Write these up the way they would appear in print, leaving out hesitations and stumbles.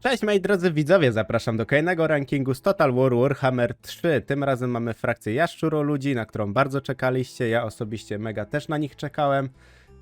Cześć moi drodzy widzowie, zapraszam do kolejnego rankingu z Total War Warhammer 3. Tym razem mamy frakcję Jaszczuroludzi, na którą bardzo czekaliście. Ja osobiście mega też na nich czekałem.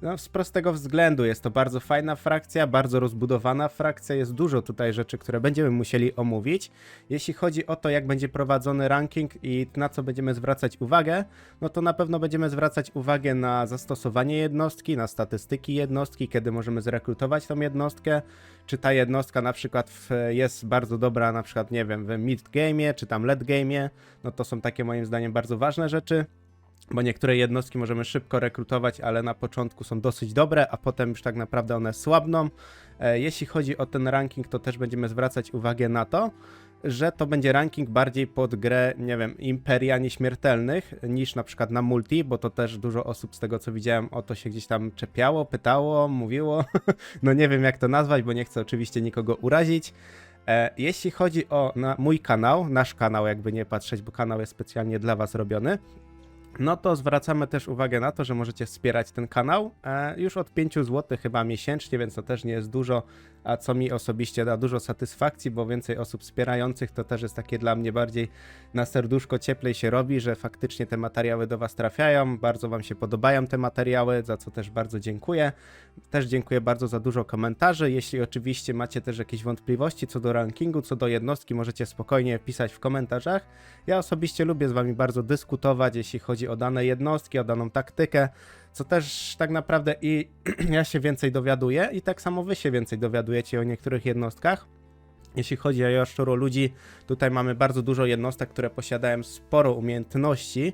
No, z prostego względu, jest to bardzo fajna frakcja, bardzo rozbudowana frakcja, jest dużo tutaj rzeczy, które będziemy musieli omówić. Jeśli chodzi o to, jak będzie prowadzony ranking i na co będziemy zwracać uwagę, no to na pewno będziemy zwracać uwagę na zastosowanie jednostki, na statystyki jednostki, kiedy możemy zrekrutować tą jednostkę, czy ta jednostka na przykład jest bardzo dobra, na przykład nie wiem, w mid game'ie, czy tam late game'ie, no to są takie moim zdaniem bardzo ważne rzeczy. Bo niektóre jednostki możemy szybko rekrutować, ale na początku są dosyć dobre, a potem już tak naprawdę one słabną. Jeśli chodzi o ten ranking, to też będziemy zwracać uwagę na to, że to będzie ranking bardziej pod grę, nie wiem, Imperia Nieśmiertelnych niż na przykład na multi, bo to też dużo osób z tego co widziałem o to się gdzieś tam czepiało, pytało, mówiło. No nie wiem jak to nazwać, bo nie chcę oczywiście nikogo urazić. Jeśli chodzi o mój kanał, nasz kanał jakby nie patrzeć, bo kanał jest specjalnie dla was robiony, no to zwracamy też uwagę na to, że możecie wspierać ten kanał już od 5 zł chyba miesięcznie, więc to też nie jest dużo, a co mi osobiście da dużo satysfakcji, bo więcej osób wspierających to też jest takie dla mnie bardziej na serduszko cieplej się robi, że faktycznie te materiały do was trafiają, bardzo wam się podobają te materiały, za co też bardzo dziękuję. Też dziękuję bardzo za dużo komentarzy, jeśli oczywiście macie też jakieś wątpliwości co do rankingu, co do jednostki, możecie spokojnie pisać w komentarzach. Ja osobiście lubię z wami bardzo dyskutować, jeśli chodzi o dane jednostki, o daną taktykę, co też tak naprawdę i ja się więcej dowiaduję i tak samo wy się więcej dowiadujecie o niektórych jednostkach. Jeśli chodzi o Jaszczuroludzi, tutaj mamy bardzo dużo jednostek, które posiadają sporo umiejętności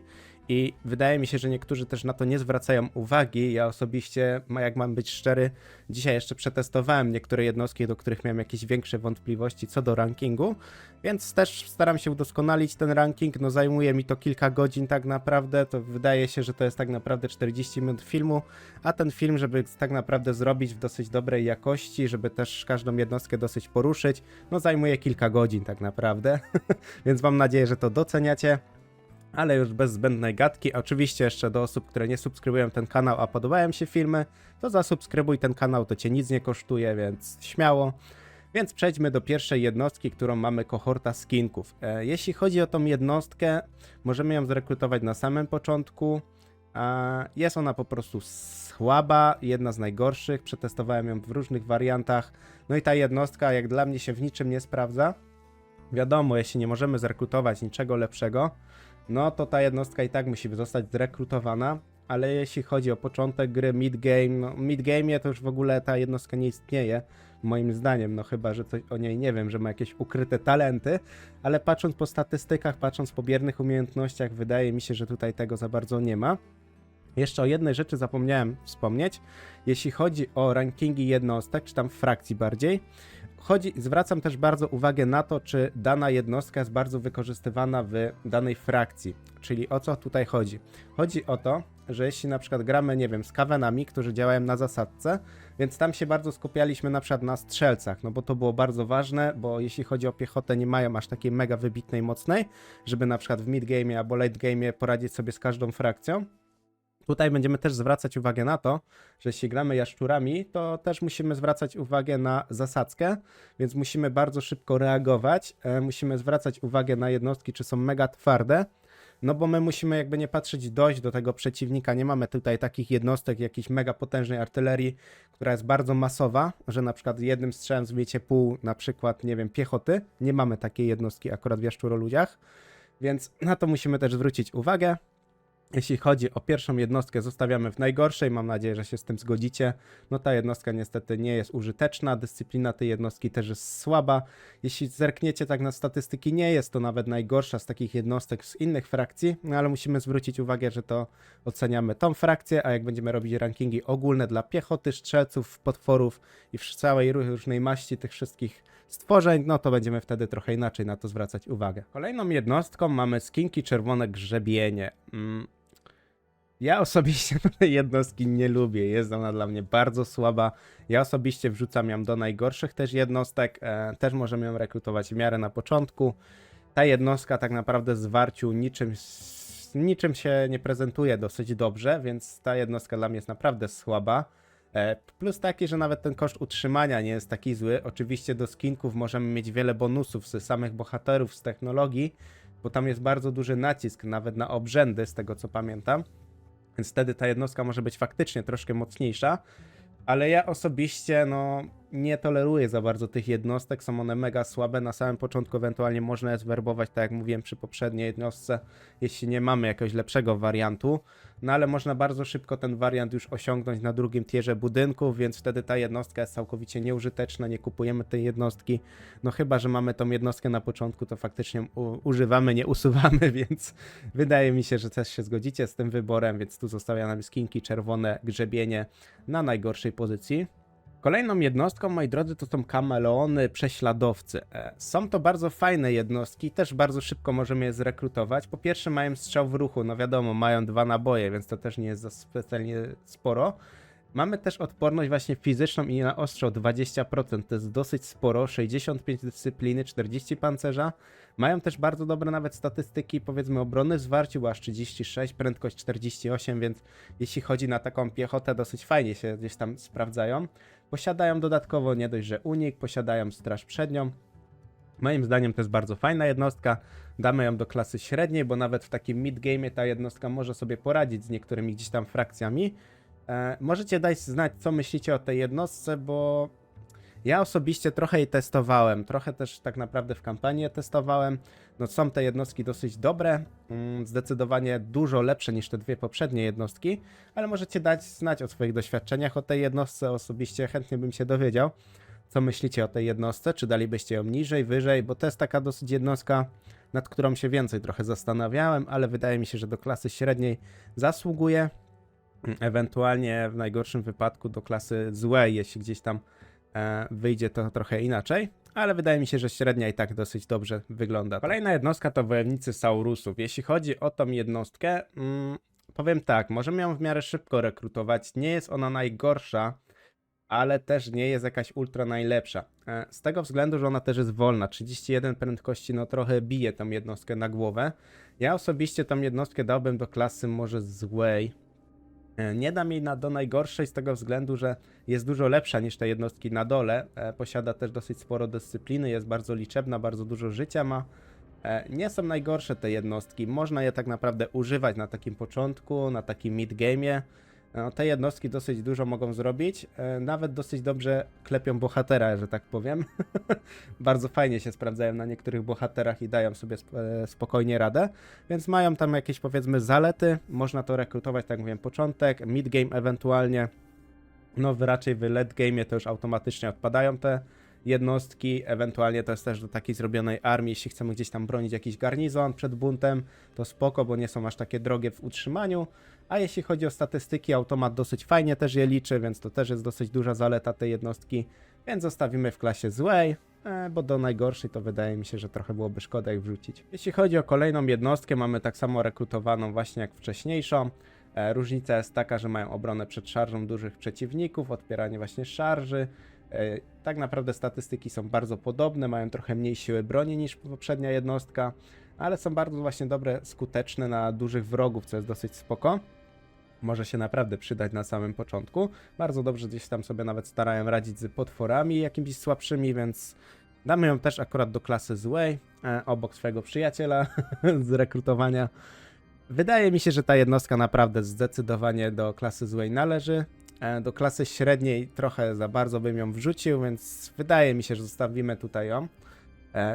i wydaje mi się, że niektórzy też na to nie zwracają uwagi. Ja osobiście, jak mam być szczery, dzisiaj jeszcze przetestowałem niektóre jednostki, do których miałem jakieś większe wątpliwości co do rankingu, więc też staram się udoskonalić ten ranking. No zajmuje mi to kilka godzin tak naprawdę, to wydaje się, że to jest tak naprawdę 40 minut filmu, a ten film, żeby tak naprawdę zrobić w dosyć dobrej jakości, żeby też każdą jednostkę dosyć poruszyć, no zajmuje kilka godzin tak naprawdę, więc mam nadzieję, że to doceniacie. Ale już bez zbędnej gadki, oczywiście jeszcze do osób, które nie subskrybują ten kanał, a podobają się filmy, to zasubskrybuj ten kanał, to cię nic nie kosztuje, więc śmiało. Więc przejdźmy do pierwszej jednostki, którą mamy kohorta skinków. Jeśli chodzi o tą jednostkę, możemy ją zrekrutować na samym początku. Jest ona po prostu słaba, jedna z najgorszych, przetestowałem ją w różnych wariantach. No i ta jednostka jak dla mnie się w niczym nie sprawdza. Wiadomo, jeśli nie możemy zrekrutować niczego lepszego, no to ta jednostka i tak musi zostać zrekrutowana, ale jeśli chodzi o początek gry, mid-game, no mid-game'ie to już w ogóle ta jednostka nie istnieje, moim zdaniem, no chyba, że coś o niej nie wiem, że ma jakieś ukryte talenty, ale patrząc po statystykach, patrząc po biernych umiejętnościach, wydaje mi się, że tutaj tego za bardzo nie ma. Jeszcze o jednej rzeczy zapomniałem wspomnieć, jeśli chodzi o rankingi jednostek, czy tam frakcji bardziej, zwracam też bardzo uwagę na to, czy dana jednostka jest bardzo wykorzystywana w danej frakcji. Czyli o co tutaj chodzi? Chodzi o to, że jeśli na przykład gramy, nie wiem, z kawenami, którzy działają na zasadce, więc tam się bardzo skupialiśmy na przykład na strzelcach, no bo to było bardzo ważne, bo jeśli chodzi o piechotę, nie mają aż takiej mega wybitnej, mocnej, żeby na przykład w mid-game'ie albo late-game'ie poradzić sobie z każdą frakcją. Tutaj będziemy też zwracać uwagę na to, że jeśli gramy jaszczurami, to też musimy zwracać uwagę na zasadzkę, więc musimy bardzo szybko reagować, musimy zwracać uwagę na jednostki, czy są mega twarde, no bo my musimy jakby nie patrzeć dojść do tego przeciwnika, nie mamy tutaj takich jednostek, jakiejś mega potężnej artylerii, która jest bardzo masowa, że na przykład jednym strzałem zmiecie pół na przykład, nie wiem, piechoty, nie mamy takiej jednostki akurat w Jaszczuroludziach, więc na to musimy też zwrócić uwagę. Jeśli chodzi o pierwszą jednostkę, zostawiamy w najgorszej, mam nadzieję, że się z tym zgodzicie. No ta jednostka niestety nie jest użyteczna, dyscyplina tej jednostki też jest słaba. Jeśli zerkniecie tak na statystyki, nie jest to nawet najgorsza z takich jednostek z innych frakcji, no ale musimy zwrócić uwagę, że to oceniamy tą frakcję, a jak będziemy robić rankingi ogólne dla piechoty, strzelców, potworów i całej różnej maści tych wszystkich stworzeń, no to będziemy wtedy trochę inaczej na to zwracać uwagę. Kolejną jednostką mamy skinki czerwone grzebienie. Ja osobiście tej jednostki nie lubię, jest ona dla mnie bardzo słaba. Ja osobiście wrzucam ją do najgorszych też jednostek, też możemy ją rekrutować w miarę na początku. Ta jednostka tak naprawdę w zwarciu niczym się nie prezentuje dosyć dobrze, więc ta jednostka dla mnie jest naprawdę słaba. Plus taki, że nawet ten koszt utrzymania nie jest taki zły. Oczywiście do skinków możemy mieć wiele bonusów z samych bohaterów, z technologii, bo tam jest bardzo duży nacisk nawet na obrzędy, z tego co pamiętam. Więc wtedy ta jednostka może być faktycznie troszkę mocniejsza. Ale ja osobiście nie toleruję za bardzo tych jednostek, są one mega słabe. Na samym początku ewentualnie można je zwerbować, tak jak mówiłem przy poprzedniej jednostce, jeśli nie mamy jakiegoś lepszego wariantu. No ale można bardzo szybko ten wariant już osiągnąć na drugim tierze budynków, więc wtedy ta jednostka jest całkowicie nieużyteczna, nie kupujemy tej jednostki. No chyba, że mamy tą jednostkę na początku, to faktycznie używamy, nie usuwamy, więc wydaje mi się, że też się zgodzicie z tym wyborem, więc tu zostawiam skinki czerwone, grzebienie na najgorszej pozycji. Kolejną jednostką, moi drodzy, to są kameleony prześladowcy. Są to bardzo fajne jednostki, też bardzo szybko możemy je zrekrutować. Po pierwsze mają strzał w ruchu, no wiadomo, mają 2 naboje, więc to też nie jest za specjalnie sporo. Mamy też odporność właśnie fizyczną i na ostrze o 20%, to jest dosyć sporo, 65 dyscypliny, 40 pancerza. Mają też bardzo dobre nawet statystyki, powiedzmy obrony w zwarciu, bo aż 36, prędkość 48, więc jeśli chodzi na taką piechotę, dosyć fajnie się gdzieś tam sprawdzają. Posiadają dodatkowo nie dość, że unik, posiadają straż przednią. Moim zdaniem to jest bardzo fajna jednostka, damy ją do klasy średniej, bo nawet w takim mid-game'ie ta jednostka może sobie poradzić z niektórymi gdzieś tam frakcjami. Możecie dać znać, co myślicie o tej jednostce, bo ja osobiście trochę jej testowałem, trochę też tak naprawdę w kampanii testowałem. No są te jednostki dosyć dobre, zdecydowanie dużo lepsze niż te 2 poprzednie jednostki, ale możecie dać znać o swoich doświadczeniach o tej jednostce. Osobiście chętnie bym się dowiedział, co myślicie o tej jednostce, czy dalibyście ją niżej, wyżej, bo to jest taka dosyć jednostka, nad którą się więcej trochę zastanawiałem, ale wydaje mi się, że do klasy średniej zasługuje. Ewentualnie w najgorszym wypadku do klasy złej, jeśli gdzieś tam wyjdzie to trochę inaczej, ale wydaje mi się, że średnia i tak dosyć dobrze wygląda. Kolejna jednostka to wojownicy Saurusów. Jeśli chodzi o tą jednostkę, powiem tak, możemy ją w miarę szybko rekrutować, nie jest ona najgorsza, ale też nie jest jakaś ultra najlepsza. Z tego względu, że ona też jest wolna, 31 prędkości, no trochę bije tą jednostkę na głowę. Ja osobiście tą jednostkę dałbym do klasy może złej. Nie dam jej do najgorszej z tego względu, że jest dużo lepsza niż te jednostki na dole. Posiada też dosyć sporo dyscypliny, jest bardzo liczebna, bardzo dużo życia ma. Nie są najgorsze te jednostki, można je tak naprawdę używać na takim początku, na takim mid-game'ie. No, te jednostki dosyć dużo mogą zrobić, nawet dosyć dobrze klepią bohatera, że tak powiem. Bardzo fajnie się sprawdzają na niektórych bohaterach i dają sobie spokojnie radę, więc mają tam jakieś powiedzmy zalety, można to rekrutować, tak jak mówiłem, początek, mid-game ewentualnie, no raczej w late-game'ie to już automatycznie odpadają te jednostki, ewentualnie to jest też do takiej zrobionej armii, jeśli chcemy gdzieś tam bronić jakiś garnizon przed buntem, to spoko, bo nie są aż takie drogie w utrzymaniu, a jeśli chodzi o statystyki, automat dosyć fajnie też je liczy, więc to też jest dosyć duża zaleta tej jednostki, więc zostawimy w klasie złej, bo do najgorszej to wydaje mi się, że trochę byłoby szkoda ich wrzucić. Jeśli chodzi o kolejną jednostkę, mamy tak samo rekrutowaną właśnie jak wcześniejszą. Różnica jest taka, że mają obronę przed szarżą dużych przeciwników, odpieranie właśnie szarży. Tak naprawdę statystyki są bardzo podobne, mają trochę mniej siły broni niż poprzednia jednostka, ale są bardzo właśnie dobre, skuteczne na dużych wrogów, co jest dosyć spoko. Może się naprawdę przydać na samym początku. Bardzo dobrze gdzieś tam sobie nawet starają radzić z potworami jakimiś słabszymi, więc damy ją też akurat do klasy złej, obok swojego przyjaciela z rekrutowania. Wydaje mi się, że ta jednostka naprawdę zdecydowanie do klasy złej należy. Do klasy średniej trochę za bardzo bym ją wrzucił, więc wydaje mi się, że zostawimy tutaj ją.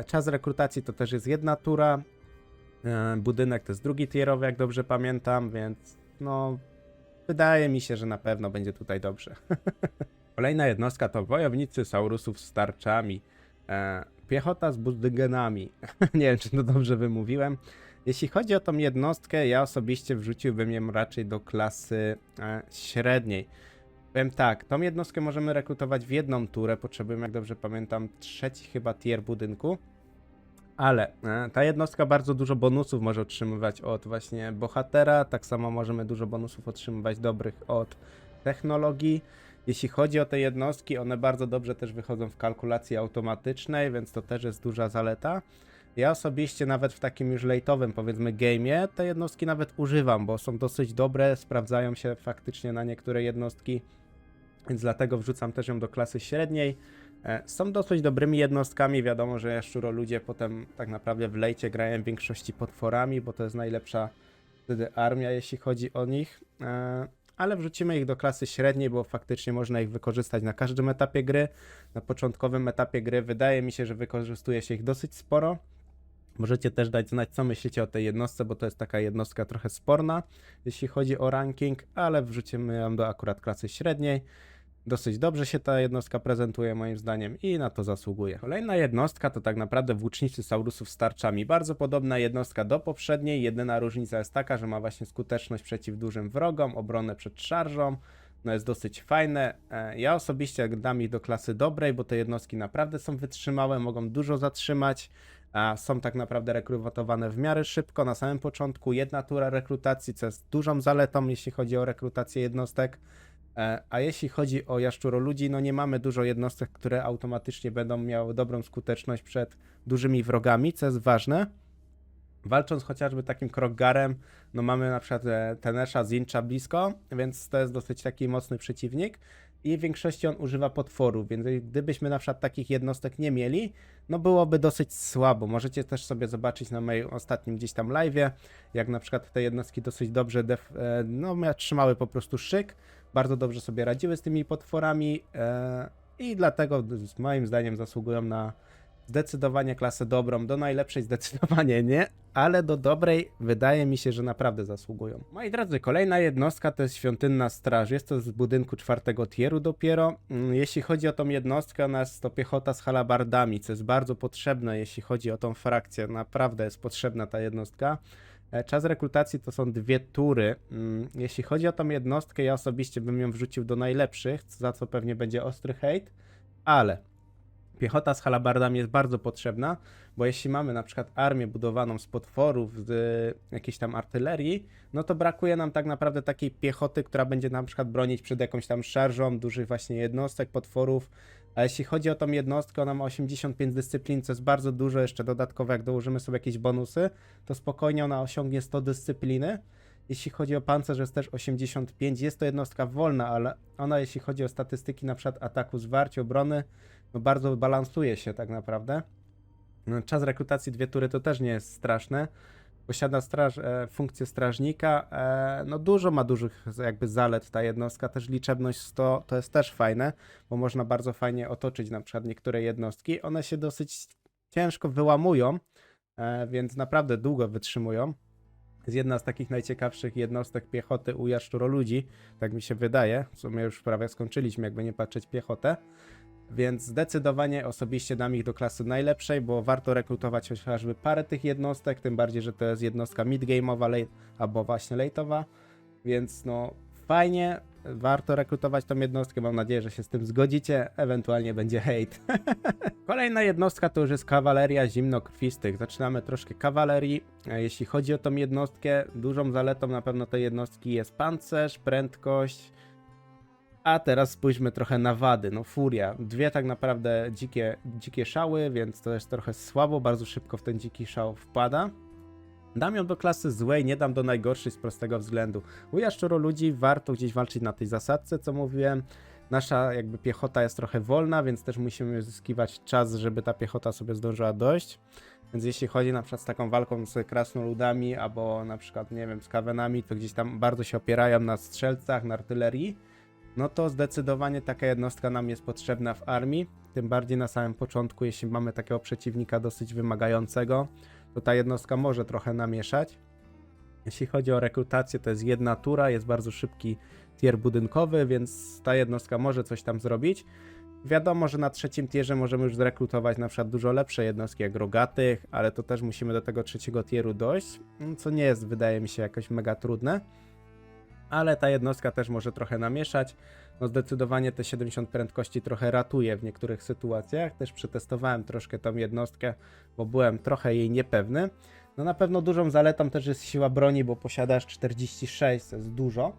Czas rekrutacji to też jest 1 tura. Budynek to jest 2 tierowy, jak dobrze pamiętam, więc no wydaje mi się, że na pewno będzie tutaj dobrze. Kolejna jednostka to wojownicy Saurusów z tarczami. Piechota z budyngenami. Nie wiem, czy to dobrze wymówiłem. Jeśli chodzi o tą jednostkę, ja osobiście wrzuciłbym ją raczej do klasy średniej. Powiem tak, tą jednostkę możemy rekrutować w 1 turę, potrzebujemy, jak dobrze pamiętam, 3 chyba tier budynku. Ale ta jednostka bardzo dużo bonusów może otrzymywać od właśnie bohatera, tak samo możemy dużo bonusów otrzymywać dobrych od technologii. Jeśli chodzi o te jednostki, one bardzo dobrze też wychodzą w kalkulacji automatycznej, więc to też jest duża zaleta. Ja osobiście nawet w takim już late'owym, powiedzmy, game'ie te jednostki nawet używam, bo są dosyć dobre, sprawdzają się faktycznie na niektóre jednostki więc dlatego wrzucam też ją do klasy średniej. Są dosyć dobrymi jednostkami, wiadomo, że jaszczuroludzie potem tak naprawdę w lejcie grają w większości potworami, bo to jest najlepsza wtedy armia, jeśli chodzi o nich. Ale wrzucimy ich do klasy średniej, bo faktycznie można ich wykorzystać na każdym etapie gry. Na początkowym etapie gry wydaje mi się, że wykorzystuje się ich dosyć sporo. Możecie też dać znać, co myślicie o tej jednostce, bo to jest taka jednostka trochę sporna, jeśli chodzi o ranking, ale wrzucimy ją do akurat klasy średniej. Dosyć dobrze się ta jednostka prezentuje moim zdaniem i na to zasługuje. Kolejna jednostka to tak naprawdę włócznicy Saurusów z tarczami. Bardzo podobna jednostka do poprzedniej, jedyna różnica jest taka, że ma właśnie skuteczność przeciw dużym wrogom, obronę przed szarżą. No jest dosyć fajne. Ja osobiście dam ich do klasy dobrej, bo te jednostki naprawdę są wytrzymałe, mogą dużo zatrzymać. A są tak naprawdę rekrutowane w miarę szybko. Na samym początku jedna tura rekrutacji, co jest dużą zaletą, jeśli chodzi o rekrutację jednostek. A jeśli chodzi o jaszczuroludzi, no nie mamy dużo jednostek, które automatycznie będą miały dobrą skuteczność przed dużymi wrogami, co jest ważne. Walcząc chociażby takim Kroggarem, no mamy na przykład Tenesha, Zincha blisko, więc to jest dosyć taki mocny przeciwnik i w większości on używa potworów, więc gdybyśmy na przykład takich jednostek nie mieli, no byłoby dosyć słabo. Możecie też sobie zobaczyć na moim ostatnim gdzieś tam live'ie, jak na przykład te jednostki dosyć dobrze trzymały po prostu szyk, bardzo dobrze sobie radziły z tymi potworami i dlatego moim zdaniem zasługują na zdecydowanie klasę dobrą, do najlepszej zdecydowanie nie, ale do dobrej wydaje mi się, że naprawdę zasługują. Moi drodzy, kolejna jednostka to jest Świątynna Straż. Jest to z budynku 4. tieru dopiero. Jeśli chodzi o tą jednostkę, ona jest to piechota z halabardami, co jest bardzo potrzebne, jeśli chodzi o tą frakcję. Naprawdę jest potrzebna ta jednostka. Czas rekrutacji to są 2 tury. Jeśli chodzi o tą jednostkę, ja osobiście bym ją wrzucił do najlepszych, za co pewnie będzie ostry hejt, ale piechota z halabardami jest bardzo potrzebna, bo jeśli mamy na przykład armię budowaną z potworów, z jakiejś tam artylerii, no to brakuje nam tak naprawdę takiej piechoty, która będzie na przykład bronić przed jakąś tam szarżą dużych właśnie jednostek, potworów. A jeśli chodzi o tą jednostkę, ona ma 85 dyscyplin, co jest bardzo dużo, jeszcze dodatkowo jak dołożymy sobie jakieś bonusy, to spokojnie ona osiągnie 100 dyscypliny. Jeśli chodzi o pancerz, jest też 85, jest to jednostka wolna, ale ona jeśli chodzi o statystyki na przykład ataku, zwarć, obrony, no bardzo balansuje się tak naprawdę. Czas rekrutacji 2 tury to też nie jest straszne. Posiada funkcję strażnika, no dużo ma dużych jakby zalet ta jednostka, też liczebność 100 to jest też fajne, bo można bardzo fajnie otoczyć na przykład niektóre jednostki. One się dosyć ciężko wyłamują, więc naprawdę długo wytrzymują. Jest jedna z takich najciekawszych jednostek piechoty u jaszczuroludzi, tak mi się wydaje. W sumie już prawie skończyliśmy, jakby nie patrzeć piechotę. Więc zdecydowanie osobiście dam ich do klasy najlepszej, bo warto rekrutować chociażby parę tych jednostek, tym bardziej, że to jest jednostka mid-game'owa albo właśnie late'owa. Więc no fajnie, warto rekrutować tą jednostkę, mam nadzieję, że się z tym zgodzicie, ewentualnie będzie hejt. Kolejna jednostka to już jest kawaleria zimnokrwistych. Zaczynamy troszkę kawalerii. Jeśli chodzi o tą jednostkę, dużą zaletą na pewno tej jednostki jest pancerz, prędkość. A teraz spójrzmy trochę na wady. No furia, 2 tak naprawdę dzikie szały, więc to jest trochę słabo, bardzo szybko w ten dziki szał wpada. Dam ją do klasy złej, nie dam do najgorszej z prostego względu. U jaszczuroludzi warto gdzieś walczyć na tej zasadce, co mówiłem. Nasza jakby piechota jest trochę wolna, więc też musimy zyskiwać czas, żeby ta piechota sobie zdążyła dojść. Więc jeśli chodzi na przykład z taką walką z krasnoludami, albo na przykład, nie wiem, z kawenami, to gdzieś tam bardzo się opierają na strzelcach, na artylerii, no to zdecydowanie taka jednostka nam jest potrzebna w armii. Tym bardziej na samym początku, jeśli mamy takiego przeciwnika dosyć wymagającego, to ta jednostka może trochę namieszać. Jeśli chodzi o rekrutację, to jest 1 tura, jest bardzo szybki tier budynkowy, więc ta jednostka może coś tam zrobić. Wiadomo, że na 3. tierze możemy już zrekrutować na przykład dużo lepsze jednostki jak rogatych, ale to też musimy do tego 3. tieru dojść, co nie jest, wydaje mi się, jakoś mega trudne. Ale ta jednostka też może trochę namieszać. No zdecydowanie te 70 prędkości trochę ratuje w niektórych sytuacjach. Też przetestowałem troszkę tą jednostkę, bo byłem trochę jej niepewny. No na pewno dużą zaletą też jest siła broni, bo posiadasz 46, to jest dużo,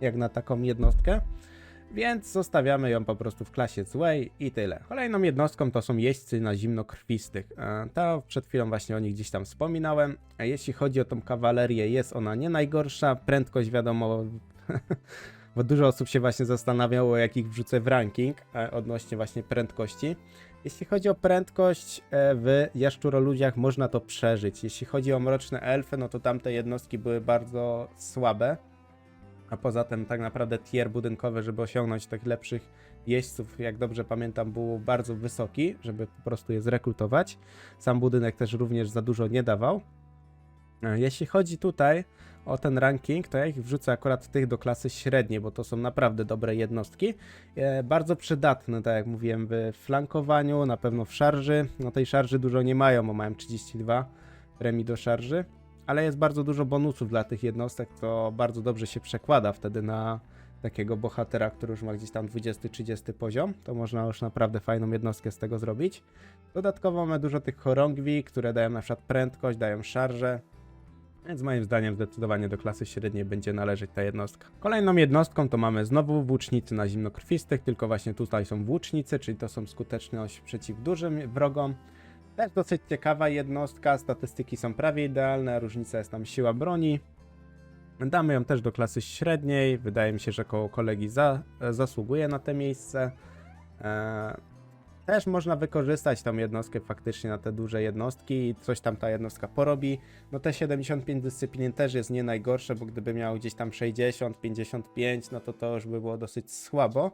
jak na taką jednostkę. Więc zostawiamy ją po prostu w klasie złej i tyle. Kolejną jednostką to są jeźdźcy na zimnokrwistych. To przed chwilą właśnie o nich gdzieś tam wspominałem. A jeśli chodzi o tą kawalerię, jest ona nie najgorsza. Prędkość wiadomo bo dużo osób się właśnie zastanawiało, jak ich wrzucę w ranking odnośnie właśnie prędkości. Jeśli chodzi o prędkość w Jaszczuroludziach można to przeżyć. Jeśli chodzi o Mroczne Elfy, no to tamte jednostki były bardzo słabe. A poza tym tak naprawdę tier budynkowy, żeby osiągnąć tych lepszych jeźdźców, jak dobrze pamiętam, był bardzo wysoki, żeby po prostu je zrekrutować. Sam budynek też również za dużo nie dawał. Jeśli chodzi tutaj o ten ranking, to ja ich wrzucę akurat tych do klasy średniej, bo to są naprawdę dobre jednostki. Bardzo przydatne, tak jak mówiłem, w flankowaniu, na pewno w szarży. No tej szarży dużo nie mają, bo mają 32 premii do szarży. Ale jest bardzo dużo bonusów dla tych jednostek, to bardzo dobrze się przekłada wtedy na takiego bohatera, który już ma gdzieś tam 20-30 poziom. To można już naprawdę fajną jednostkę z tego zrobić. Dodatkowo mamy dużo tych chorągwi, które dają na przykład prędkość, dają szarżę. Więc moim zdaniem zdecydowanie do klasy średniej będzie należeć ta jednostka. Kolejną jednostką to mamy znowu włócznicy na zimnokrwistych, tylko właśnie tutaj są włócznicy, czyli to są skuteczność przeciw dużym wrogom. Też dosyć ciekawa jednostka, statystyki są prawie idealne, różnica jest tam siła broni. Damy ją też do klasy średniej, wydaje mi się, że koło kolegi zasługuje na te miejsce. Też można wykorzystać tą jednostkę faktycznie na te duże jednostki i coś tam ta jednostka porobi. No te 75 dyscyplin też jest nie najgorsze, bo gdyby miał gdzieś tam 60, 55, no to już by było dosyć słabo.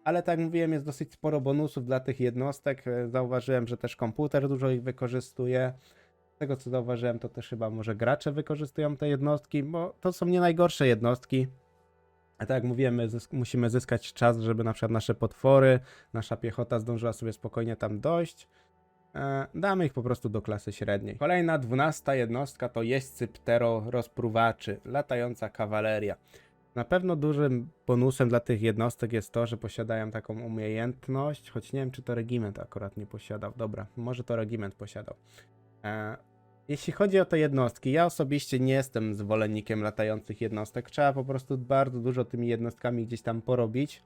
Ale tak jak mówiłem, jest dosyć sporo bonusów dla tych jednostek. Zauważyłem, że też komputer dużo ich wykorzystuje. Z tego co zauważyłem, to też chyba może gracze wykorzystują te jednostki, bo to są nie najgorsze jednostki. A tak jak mówiłem, my musimy zyskać czas, żeby na przykład nasze potwory, nasza piechota zdążyła sobie spokojnie tam dojść. Damy ich po prostu do klasy średniej. Kolejna 12 jednostka to jeźdźcy ptero rozpruwaczy, latająca kawaleria. Na pewno dużym bonusem dla tych jednostek jest to, że posiadają taką umiejętność, choć nie wiem, czy to regiment akurat nie posiadał. Dobra, może to regiment posiadał. Jeśli chodzi o te jednostki, ja osobiście nie jestem zwolennikiem latających jednostek. Trzeba po prostu bardzo dużo tymi jednostkami gdzieś tam porobić.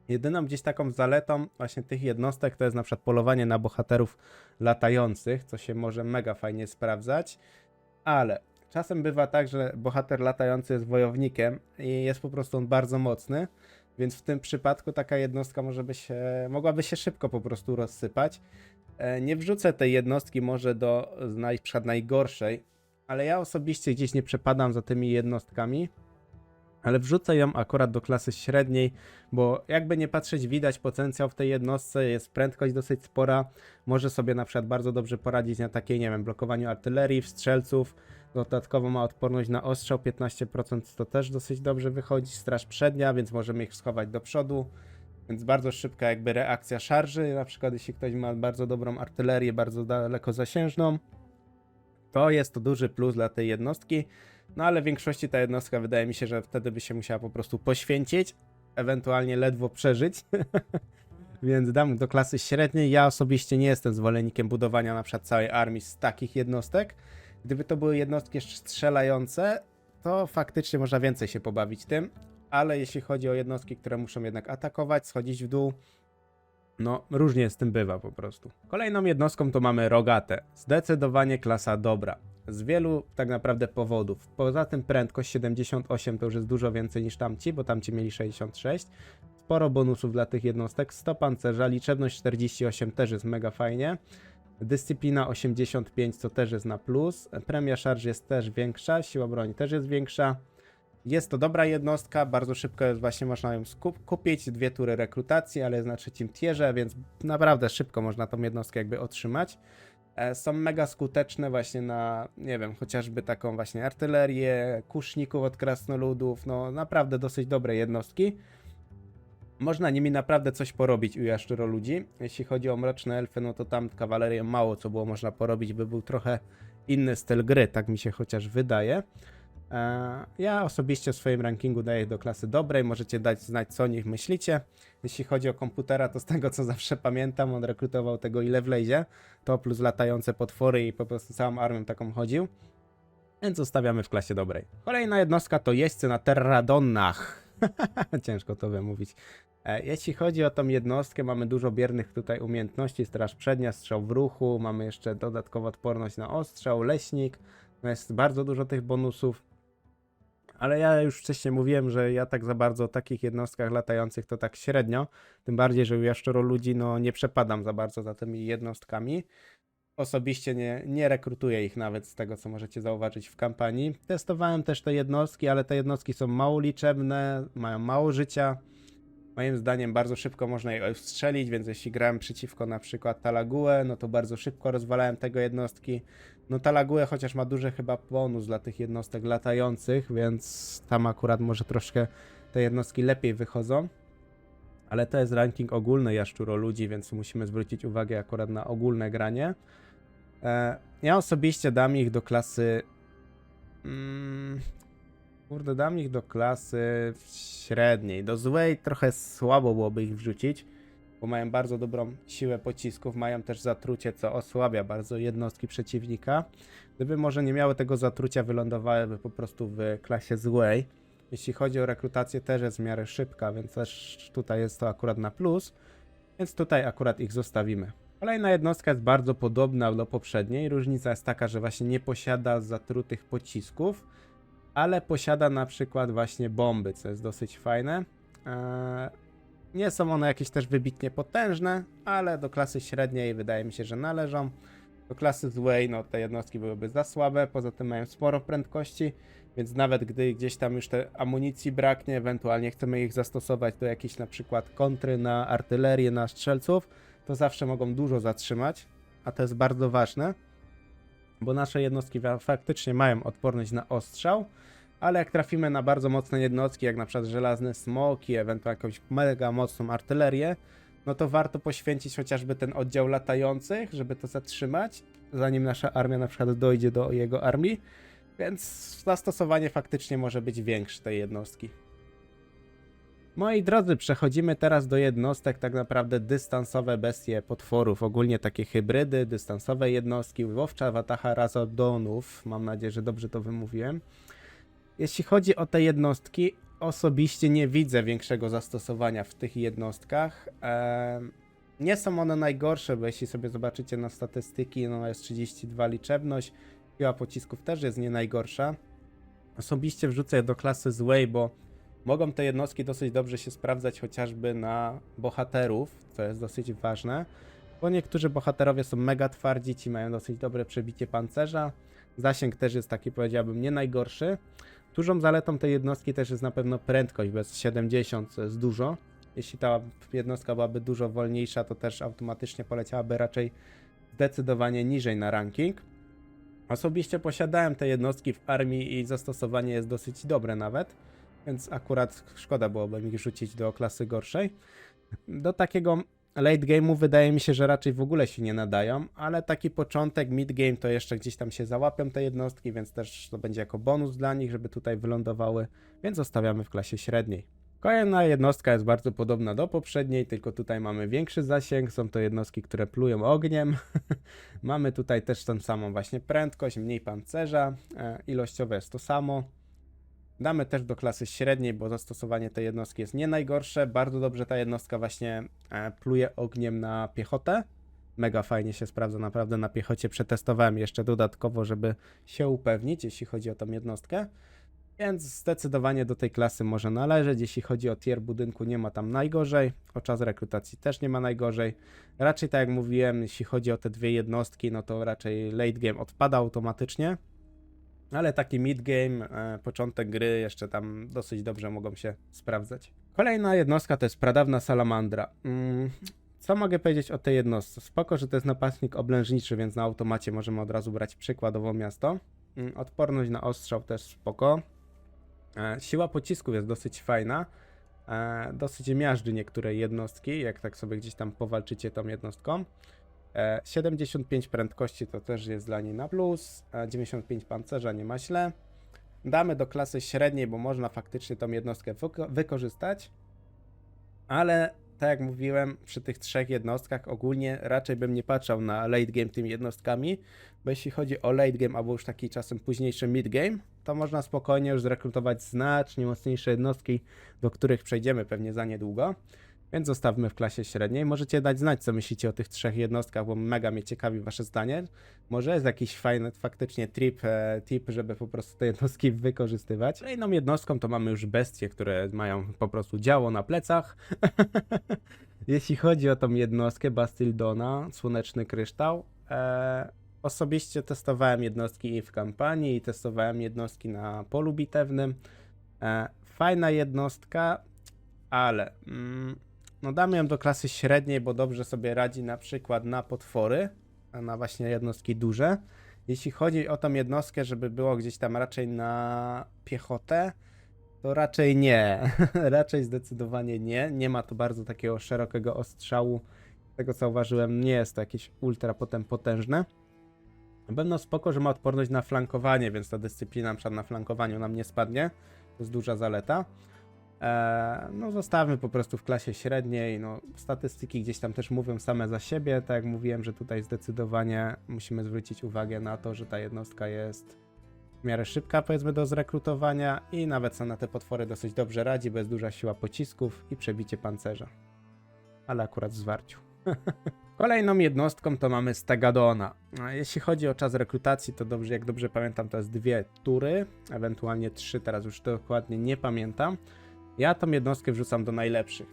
Jedyną gdzieś taką zaletą właśnie tych jednostek to jest na przykład polowanie na bohaterów latających, co się może mega fajnie sprawdzać, ale czasem bywa tak, że bohater latający jest wojownikiem i jest po prostu on bardzo mocny, więc w tym przypadku taka jednostka mogłaby się szybko po prostu rozsypać. Nie wrzucę tej jednostki może do na przykład najgorszej, ale ja osobiście gdzieś nie przepadam za tymi jednostkami, ale wrzucę ją akurat do klasy średniej, bo jakby nie patrzeć, widać potencjał w tej jednostce, jest prędkość dosyć spora, może sobie na przykład bardzo dobrze poradzić na takiej, nie wiem, blokowaniu artylerii, strzelców, dodatkowo ma odporność na ostrzał 15%, to też dosyć dobrze wychodzi, straż przednia, więc możemy ich schować do przodu, więc bardzo szybka jakby reakcja szarży, na przykład jeśli ktoś ma bardzo dobrą artylerię, bardzo dalekozasiężną, to jest to duży plus dla tej jednostki. No ale w większości ta jednostka wydaje mi się, że wtedy by się musiała po prostu poświęcić, ewentualnie ledwo przeżyć. Więc dam do klasy średniej. Ja osobiście nie jestem zwolennikiem budowania na przykład całej armii z takich jednostek. Gdyby to były jednostki jeszcze strzelające, to faktycznie można więcej się pobawić tym. Ale jeśli chodzi o jednostki, które muszą jednak atakować, schodzić w dół, no różnie z tym bywa po prostu. Kolejną jednostką to mamy Rogatę. Zdecydowanie klasa dobra. Z wielu tak naprawdę powodów. Poza tym prędkość 78 to już jest dużo więcej niż tamci, bo tamci mieli 66. Sporo bonusów dla tych jednostek. 100 pancerza, liczebność 48 też jest mega fajnie. Dyscyplina 85 co też jest na plus. Premia szarży jest też większa, siła broni też jest większa. Jest to dobra jednostka, bardzo szybko jest właśnie można ją kupić, 2 tury rekrutacji, ale jest na 3. tierze, więc naprawdę szybko można tą jednostkę jakby otrzymać. Są mega skuteczne właśnie na, nie wiem, chociażby taką właśnie artylerię, kuszników od krasnoludów, no naprawdę dosyć dobre jednostki. Można nimi naprawdę coś porobić u jaszczuroludzi. Jeśli chodzi o mroczne elfy, no to tam kawalerię mało co było można porobić, by był trochę inny styl gry, tak mi się chociaż wydaje. Ja osobiście w swoim rankingu daję do klasy dobrej, możecie dać znać co o nich myślicie. Jeśli chodzi o komputera, to z tego co zawsze pamiętam, on rekrutował tego ile wlezie, to plus latające potwory i po prostu całą armią taką chodził. Więc zostawiamy w klasie dobrej. Kolejna jednostka to jeźdźcy na Terradonnach. Ciężko to wymówić. Jeśli chodzi o tą jednostkę, mamy dużo biernych tutaj umiejętności, straż przednia, strzał w ruchu, mamy jeszcze dodatkową odporność na ostrzał, leśnik, no jest bardzo dużo tych bonusów. Ale ja już wcześniej mówiłem, że ja tak za bardzo o takich jednostkach latających to tak średnio. Tym bardziej, że u jaszczuroludzi no nie przepadam za bardzo za tymi jednostkami. Osobiście nie rekrutuję ich nawet z tego, co możecie zauważyć w kampanii. Testowałem też te jednostki, ale te jednostki są mało liczebne, mają mało życia. Moim zdaniem bardzo szybko można je strzelić, więc jeśli grałem przeciwko na przykład Talaguę, no to bardzo szybko rozwalałem tego jednostki. No Talaguę chociaż ma duży chyba bonus dla tych jednostek latających, więc tam akurat może troszkę te jednostki lepiej wychodzą. Ale to jest ranking ogólny jaszczuroludzi, więc musimy zwrócić uwagę akurat na ogólne granie. Ja osobiście dam ich do klasy... Kurde, dam ich do klasy średniej. Do złej trochę słabo byłoby ich wrzucić, bo mają bardzo dobrą siłę pocisków, mają też zatrucie, co osłabia bardzo jednostki przeciwnika. Gdyby może nie miały tego zatrucia, wylądowałyby po prostu w klasie złej. Jeśli chodzi o rekrutację, też jest w miarę szybka, więc też tutaj jest to akurat na plus, więc tutaj akurat ich zostawimy. Kolejna jednostka jest bardzo podobna do poprzedniej. Różnica jest taka, że właśnie nie posiada zatrutych pocisków, ale posiada na przykład właśnie bomby, co jest dosyć fajne. Nie są one jakieś też wybitnie potężne, ale do klasy średniej wydaje mi się, że należą. Do klasy złej, no te jednostki byłyby za słabe, poza tym mają sporo prędkości, więc nawet gdy gdzieś tam już te amunicji braknie, ewentualnie chcemy ich zastosować do jakiejś na przykład kontry na artylerię, na strzelców, to zawsze mogą dużo zatrzymać, a to jest bardzo ważne, bo nasze jednostki faktycznie mają odporność na ostrzał, ale jak trafimy na bardzo mocne jednostki, jak na przykład żelazne smoki, ewentualnie jakąś mega mocną artylerię, no to warto poświęcić chociażby ten oddział latających, żeby to zatrzymać, zanim nasza armia na przykład dojdzie do jego armii, więc zastosowanie faktycznie może być większe tej jednostki. Moi drodzy, przechodzimy teraz do jednostek tak naprawdę dystansowe bestie potworów, ogólnie takie hybrydy, dystansowe jednostki, łowcza wataha razodonów, mam nadzieję, że dobrze to wymówiłem. Jeśli chodzi o te jednostki, osobiście nie widzę większego zastosowania w tych jednostkach. Nie są one najgorsze, bo jeśli sobie zobaczycie na statystyki, no jest 32 liczebność, siła pocisków też jest nie najgorsza. Osobiście wrzucę je do klasy złej, bo mogą te jednostki dosyć dobrze się sprawdzać chociażby na bohaterów, co jest dosyć ważne, bo niektórzy bohaterowie są mega twardzi, ci mają dosyć dobre przebicie pancerza. Zasięg też jest taki, powiedziałbym, nie najgorszy. Dużą zaletą tej jednostki też jest na pewno prędkość, bez 70, co jest dużo. Jeśli ta jednostka byłaby dużo wolniejsza, to też automatycznie poleciałaby raczej zdecydowanie niżej na ranking. Osobiście posiadałem te jednostki w armii i zastosowanie jest dosyć dobre nawet, więc akurat szkoda byłoby ich rzucić do klasy gorszej. Do takiego late game'u wydaje mi się, że raczej w ogóle się nie nadają, ale taki początek, mid game to jeszcze gdzieś tam się załapią te jednostki, więc też to będzie jako bonus dla nich, żeby tutaj wylądowały, więc zostawiamy w klasie średniej. Kolejna jednostka jest bardzo podobna do poprzedniej, tylko tutaj mamy większy zasięg, są to jednostki, które plują ogniem. Mamy tutaj też tą samą właśnie prędkość, mniej pancerza, ilościowe jest to samo. Damy też do klasy średniej, bo zastosowanie tej jednostki jest nie najgorsze. Bardzo dobrze ta jednostka właśnie pluje ogniem na piechotę. Mega fajnie się sprawdza naprawdę na piechocie. Przetestowałem jeszcze dodatkowo, żeby się upewnić, jeśli chodzi o tą jednostkę. Więc zdecydowanie do tej klasy może należeć. Jeśli chodzi o tier budynku, nie ma tam najgorzej. O czas rekrutacji też nie ma najgorzej. Raczej tak jak mówiłem, jeśli chodzi o te dwie jednostki, no to raczej late game odpada automatycznie. Ale taki mid game, początek gry jeszcze tam dosyć dobrze mogą się sprawdzać. Kolejna jednostka to jest pradawna salamandra. Co mogę powiedzieć o tej jednostce? Spoko, że to jest napastnik oblężniczy, więc na automacie możemy od razu brać przykładowo miasto. Odporność na ostrzał też spoko. Siła pocisków jest dosyć fajna. Dosyć miażdży niektóre jednostki, jak tak sobie gdzieś tam powalczycie tą jednostką. 75 prędkości to też jest dla niej na plus, 95 pancerza nie ma źle. Damy do klasy średniej, bo można faktycznie tą jednostkę wykorzystać, ale tak jak mówiłem, przy tych trzech jednostkach ogólnie raczej bym nie patrzał na late game tymi jednostkami, bo jeśli chodzi o late game albo już taki czasem późniejszy mid game, to można spokojnie już zrekrutować znacznie mocniejsze jednostki, do których przejdziemy pewnie za niedługo. więc zostawmy w klasie średniej. Możecie dać znać, co myślicie o tych 3 jednostkach, bo mega mnie ciekawi wasze zdanie. Może jest jakiś fajny faktycznie tip, żeby po prostu te jednostki wykorzystywać. Kolejną jednostką to mamy już bestie, które mają po prostu działo na plecach. Jeśli chodzi o tą jednostkę Bastildona, Słoneczny Kryształ, osobiście testowałem jednostki i w kampanii, i testowałem jednostki na polu bitewnym. Fajna jednostka, ale no damy ją do klasy średniej, bo dobrze sobie radzi na przykład na potwory, na właśnie jednostki duże. Jeśli chodzi o tą jednostkę, żeby było gdzieś tam raczej na piechotę, to raczej nie. Raczej zdecydowanie nie. Nie ma to bardzo takiego szerokiego ostrzału. Z tego co zauważyłem, nie jest to jakieś ultra potem potężne. Na pewno spoko, że ma odporność na flankowanie, więc ta dyscyplina na przykład na flankowaniu nam nie spadnie. To jest duża zaleta. No zostawmy po prostu w klasie średniej. No, statystyki gdzieś tam też mówią same za siebie. Tak jak mówiłem, że tutaj zdecydowanie musimy zwrócić uwagę na to, że ta jednostka jest w miarę szybka, powiedzmy, do zrekrutowania i nawet sobie na te potwory dosyć dobrze radzi, bo jest duża siła pocisków i przebicie pancerza. Ale akurat w zwarciu. Kolejną jednostką to mamy Stegadona. Jeśli chodzi o czas rekrutacji, to dobrze, jak dobrze pamiętam, to jest 2 tury, ewentualnie 3, teraz już dokładnie nie pamiętam. Ja tą jednostkę wrzucam do najlepszych.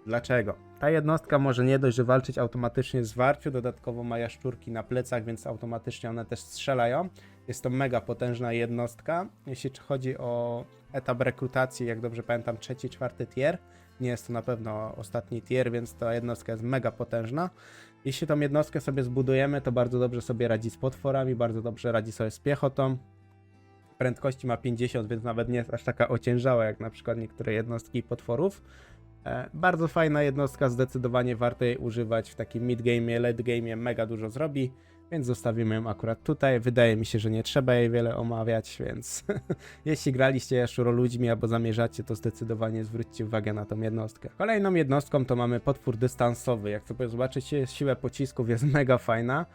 Dlaczego? Ta jednostka może nie dość, że walczyć automatycznie w zwarciu, dodatkowo ma jaszczurki na plecach, więc automatycznie one też strzelają. Jest to mega potężna jednostka. Jeśli chodzi o etap rekrutacji, jak dobrze pamiętam, 3., 4. tier. Nie jest to na pewno ostatni tier, więc ta jednostka jest mega potężna. Jeśli tą jednostkę sobie zbudujemy, to bardzo dobrze sobie radzi z potworami, bardzo dobrze radzi sobie z piechotą. Prędkości ma 50, więc nawet nie jest aż taka ociężała jak na przykład niektóre jednostki potworów. Bardzo fajna jednostka, zdecydowanie warto jej używać w takim mid-game'ie, late-game'ie, mega dużo zrobi, więc zostawimy ją akurat tutaj. Wydaje mi się, że nie trzeba jej wiele omawiać, więc jeśli graliście Jaszczuro ludźmi albo zamierzacie, to zdecydowanie zwróćcie uwagę na tą jednostkę. Kolejną jednostką to mamy potwór dystansowy. Jak sobie zobaczycie, siłę pocisków jest mega fajna.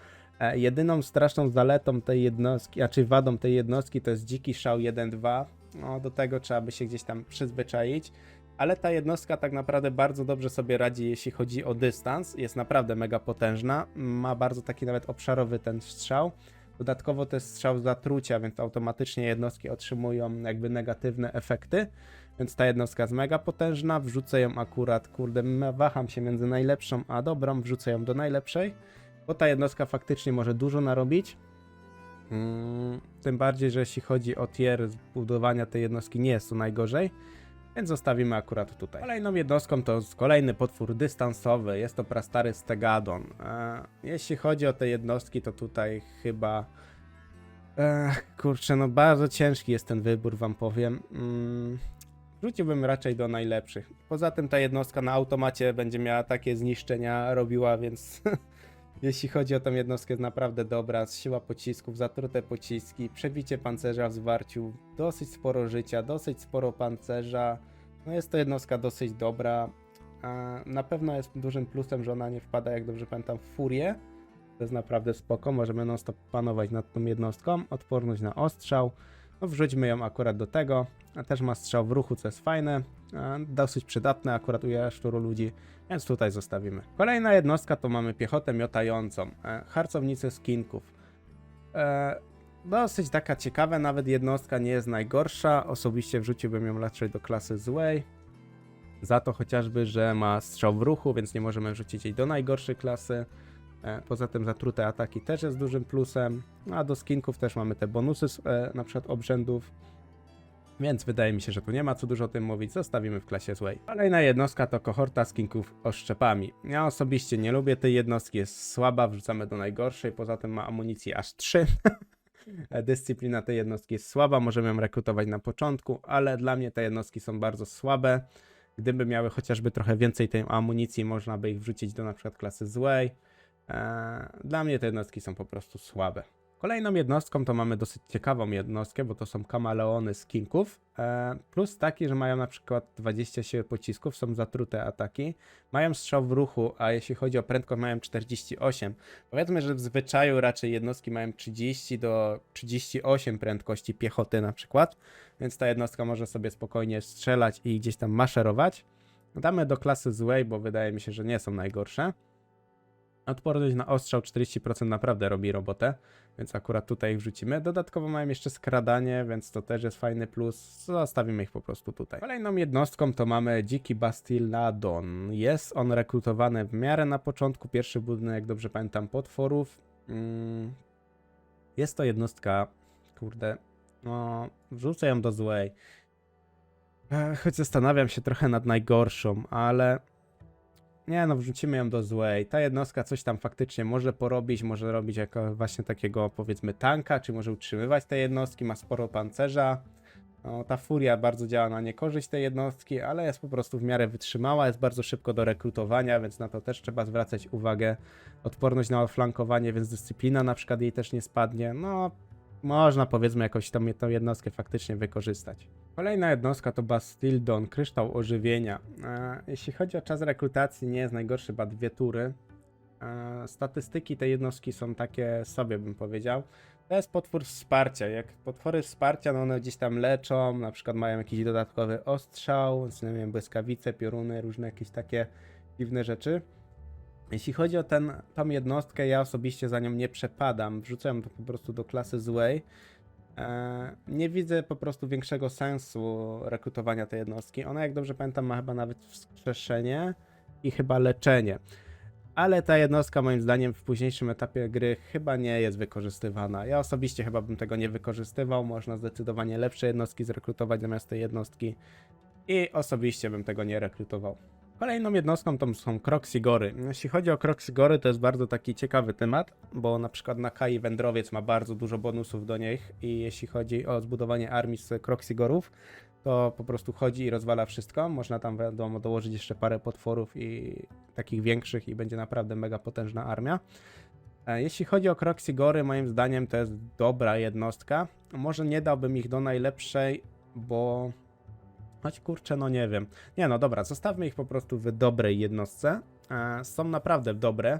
Jedyną straszną zaletą tej jednostki, a czy wadą tej jednostki, to jest dziki szał 1-2. No, do tego trzeba by się gdzieś tam przyzwyczaić. Ale ta jednostka tak naprawdę bardzo dobrze sobie radzi, jeśli chodzi o dystans. Jest naprawdę mega potężna. Ma bardzo taki nawet obszarowy ten strzał. Dodatkowo to jest strzał zatrucia, więc automatycznie jednostki otrzymują jakby negatywne efekty. Więc ta jednostka jest mega potężna. Wrzucę ją akurat, kurde, waham się między najlepszą a dobrą. Wrzucę ją do najlepszej, bo ta jednostka faktycznie może dużo narobić. Tym bardziej, że jeśli chodzi o tier zbudowania tej jednostki, nie jest to najgorzej. Więc zostawimy akurat tutaj. Kolejną jednostką to jest kolejny potwór dystansowy. Jest to prastary Stegadon. Jeśli chodzi o te jednostki, to tutaj chyba... kurczę, no bardzo ciężki jest ten wybór, wam powiem. Wrzuciłbym raczej do najlepszych. Poza tym ta jednostka na automacie będzie miała takie zniszczenia robiła, więc... Jeśli chodzi o tą jednostkę, jest naprawdę dobra. Siła pocisków, zatrute pociski, przebicie pancerza w zwarciu, dosyć sporo życia, dosyć sporo pancerza. No jest to jednostka dosyć dobra. Na pewno jest dużym plusem, że ona nie wpada, jak dobrze pamiętam, w furię. To jest naprawdę spoko, możemy non stop panować nad tą jednostką. Odporność na ostrzał. No wrzućmy ją akurat do tego. Też ma strzał w ruchu, co jest fajne. Dosyć przydatne akurat u jaszczuru ludzi, więc tutaj zostawimy. Kolejna jednostka to mamy piechotę miotającą. Harcownicy skinków. Dosyć taka ciekawa, nawet jednostka nie jest najgorsza. Osobiście wrzuciłbym ją raczej do klasy złej. Za to chociażby, że ma strzał w ruchu, więc nie możemy wrzucić jej do najgorszej klasy. Poza tym zatrute ataki też jest dużym plusem. A do skinków też mamy te bonusy na przykład obrzędów. Więc wydaje mi się, że tu nie ma co dużo o tym mówić, zostawimy w klasie złej. Kolejna jednostka to kohorta skinków oszczepami. Ja osobiście nie lubię tej jednostki, jest słaba, wrzucamy do najgorszej, poza tym ma amunicję aż 3. Dyscyplina tej jednostki jest słaba, możemy ją rekrutować na początku, ale dla mnie te jednostki są bardzo słabe. Gdyby miały chociażby trochę więcej tej amunicji, można by ich wrzucić do na przykład klasy złej. Dla mnie te jednostki są po prostu słabe. Kolejną jednostką to mamy dosyć ciekawą jednostkę, bo to są kameleony skinków. Plus taki, że mają na przykład 20 siły pocisków, są zatrute ataki. Mają strzał w ruchu, a jeśli chodzi o prędkość mają 48. Powiedzmy, że w zwyczaju raczej jednostki mają 30 do 38 prędkości piechoty na przykład. Więc ta jednostka może sobie spokojnie strzelać i gdzieś tam maszerować. Damy do klasy złej, bo wydaje mi się, że nie są najgorsze. Odporność na ostrzał 40% naprawdę robi robotę, więc akurat tutaj ich wrzucimy. Dodatkowo mają jeszcze skradanie, więc to też jest fajny plus. Zostawimy ich po prostu tutaj. Kolejną jednostką to mamy Dziki Bastiladon. Jest on rekrutowany w miarę na początku. Pierwszy budynek, jak dobrze pamiętam, potworów. Jest to jednostka, kurde, no wrzucę ją do złej. Choć zastanawiam się trochę nad najgorszą, ale nie no, wrzucimy ją do złej. Ta jednostka coś tam faktycznie może porobić, może robić jako właśnie takiego powiedzmy tanka, czy może utrzymywać te jednostki, ma sporo pancerza. No, ta furia bardzo działa na niekorzyść tej jednostki, ale jest po prostu w miarę wytrzymała, jest bardzo szybko do rekrutowania, więc na to też trzeba zwracać uwagę. Odporność na flankowanie, więc dyscyplina na przykład jej też nie spadnie. No, można powiedzmy jakoś tam tą jednostkę faktycznie wykorzystać. Kolejna jednostka to Bastildon, kryształ ożywienia. Jeśli chodzi o czas rekrutacji, nie jest najgorszy, chyba 2 tury. Statystyki tej jednostki są takie sobie, bym powiedział. To jest potwór wsparcia. Jak potwory wsparcia, no one gdzieś tam leczą, na przykład mają jakiś dodatkowy ostrzał, nie wiem, błyskawice, pioruny, różne jakieś takie dziwne rzeczy. Jeśli chodzi o tą jednostkę, ja osobiście za nią nie przepadam. Wrzucam to po prostu do klasy złej. Nie widzę po prostu większego sensu rekrutowania tej jednostki. Ona, jak dobrze pamiętam, ma chyba nawet wskrzeszenie i chyba leczenie. Ale ta jednostka moim zdaniem w późniejszym etapie gry chyba nie jest wykorzystywana. Ja osobiście chyba bym tego nie wykorzystywał. Można zdecydowanie lepsze jednostki zrekrutować zamiast tej jednostki. I osobiście bym tego nie rekrutował. Kolejną jednostką to są Kroxigory. Jeśli chodzi o Kroxigory, to jest bardzo taki ciekawy temat, bo na przykład na Kai Wędrowiec ma bardzo dużo bonusów do nich i jeśli chodzi o zbudowanie armii z Kroxigorów, to po prostu chodzi i rozwala wszystko. Można tam wiadomo dołożyć jeszcze parę potworów i takich większych i będzie naprawdę mega potężna armia. Jeśli chodzi o Kroxigory, moim zdaniem to jest dobra jednostka. Może nie dałbym ich do najlepszej, bo... choć kurczę, no nie wiem. Nie no dobra, zostawmy ich po prostu w dobrej jednostce. Są naprawdę dobre.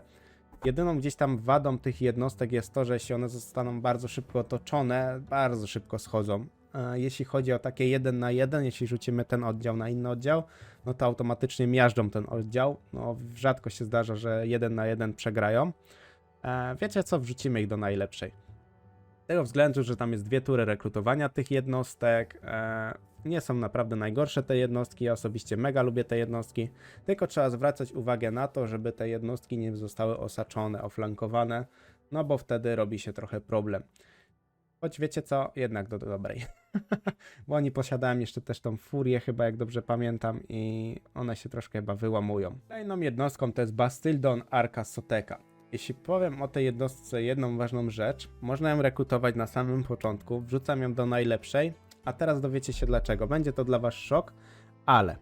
Jedyną gdzieś tam wadą tych jednostek jest to, że jeśli one zostaną bardzo szybko otoczone, bardzo szybko schodzą. Jeśli chodzi o takie 1 na 1, jeśli rzucimy ten oddział na inny oddział, no to automatycznie miażdżą ten oddział. No rzadko się zdarza, że 1 na 1 przegrają. Wiecie co, wrzucimy ich do najlepszej. Z tego względu, że tam jest 2 tury rekrutowania tych jednostek. Nie są naprawdę najgorsze te jednostki, ja osobiście mega lubię te jednostki, tylko trzeba zwracać uwagę na to, żeby te jednostki nie zostały osaczone, oflankowane, no bo wtedy robi się trochę problem. Choć wiecie co, jednak do dobrej. Bo oni posiadają jeszcze też tą furię chyba, jak dobrze pamiętam, i one się troszkę chyba wyłamują. Kolejną jednostką to jest Bastildon Arka Soteka. Jeśli powiem o tej jednostce jedną ważną rzecz, można ją rekrutować na samym początku, wrzucam ją do najlepszej, a teraz dowiecie się dlaczego. Będzie to dla was szok, ale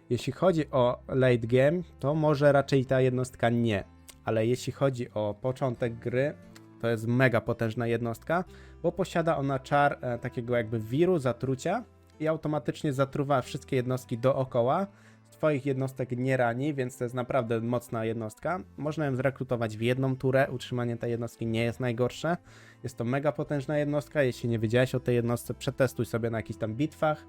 jeśli chodzi o late game, to może raczej ta jednostka nie. Ale jeśli chodzi o początek gry, to jest mega potężna jednostka, bo posiada ona czar takiego jakby wiru, zatrucia i automatycznie zatruwa wszystkie jednostki dookoła. Swoich jednostek nie rani, więc to jest naprawdę mocna jednostka. Można ją zrekrutować w jedną turę, utrzymanie tej jednostki nie jest najgorsze. Jest to mega potężna jednostka, jeśli nie wiedziałeś o tej jednostce, przetestuj sobie na jakichś tam bitwach.